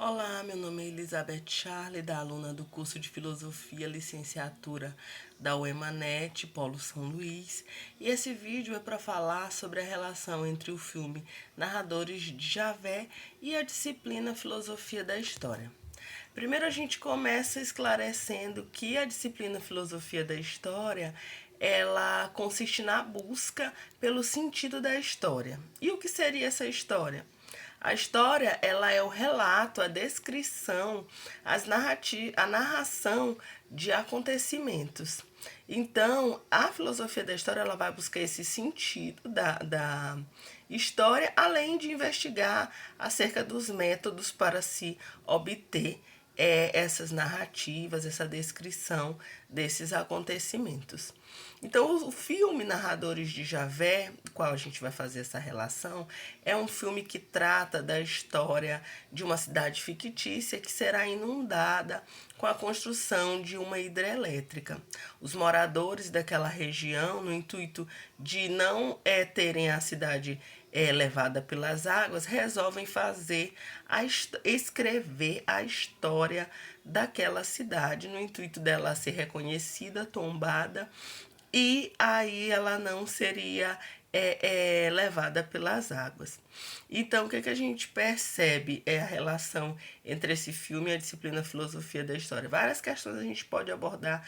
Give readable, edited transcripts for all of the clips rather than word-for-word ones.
Olá, meu nome é Elizabeth Charle, da aluna do curso de Filosofia, Licenciatura da UEMANET, Polo São Luís, e esse vídeo é para falar sobre a relação entre o filme Narradores de Javé e a disciplina Filosofia da História. Primeiro a gente começa esclarecendo que a disciplina Filosofia da História ela consiste na busca pelo sentido da história. E o que seria essa história? A história, ela é o relato, a descrição, a narração de acontecimentos. Então, a filosofia da história, ela vai buscar esse sentido da história, além de investigar acerca dos métodos para se obter essas narrativas, essa descrição desses acontecimentos. Então, o filme Narradores de Javé, do qual a gente vai fazer essa relação, é um filme que trata da história de uma cidade fictícia que será inundada com a construção de uma hidrelétrica. Os moradores daquela região, no intuito de não terem a cidade levada pelas águas, resolvem escrever a história daquela cidade, no intuito dela ser reconhecida, tombada, e aí ela não seria levada pelas águas. Então, o que a gente percebe é a relação entre esse filme e a disciplina Filosofia da História. Várias questões a gente pode abordar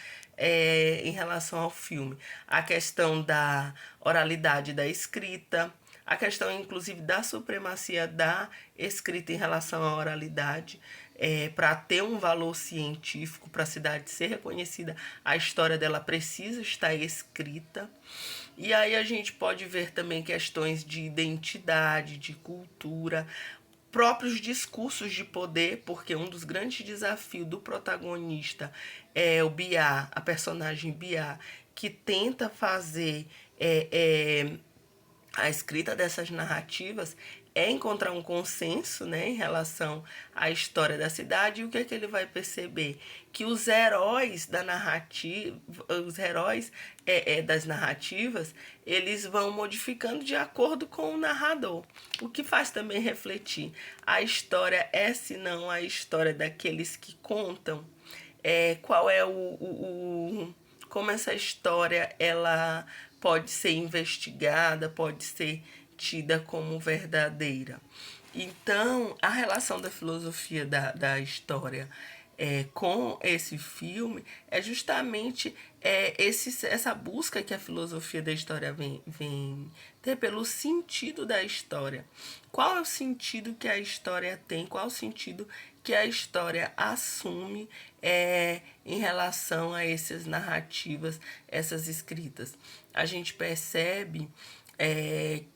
em relação ao filme. A questão da oralidade da escrita, a questão, inclusive, da supremacia da escrita em relação à oralidade, para ter um valor científico, para a cidade ser reconhecida, a história dela precisa estar escrita. E aí a gente pode ver também questões de identidade, de cultura, próprios discursos de poder, porque um dos grandes desafios do protagonista é o Biá, a personagem Biá, que tenta fazer a escrita dessas narrativas é encontrar um consenso, né, em relação à história da cidade. E o que é que ele vai perceber? Que os heróis da narrativa, os heróis das narrativas, eles vão modificando de acordo com o narrador. O que faz também refletir. A história é, se não a história daqueles que contam. Qual é como essa história ela pode ser investigada, pode ser tida como verdadeira. Então, a relação da filosofia da história com esse filme é justamente essa busca que a filosofia da história vem ter pelo sentido da história. Qual é o sentido que a história tem? Qual é o sentido que a história assume em relação a essas narrativas, essas escritas? A gente percebe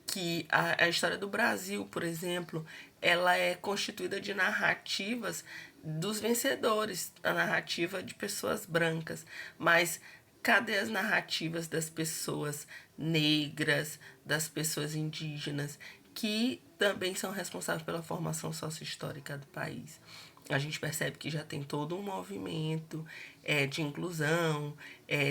que a história do Brasil, por exemplo, ela é constituída de narrativas dos vencedores, a narrativa de pessoas brancas, mas cadê as narrativas das pessoas negras, das pessoas indígenas, que também são responsáveis pela formação sociohistórica do país? A gente percebe que já tem todo um movimento de inclusão,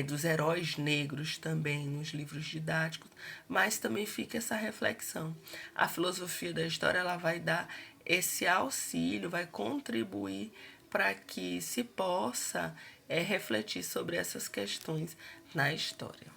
dos heróis negros também nos livros didáticos, mas também fica essa reflexão. A filosofia da história ela vai dar esse auxílio, vai contribuir para que se possa refletir sobre essas questões na história.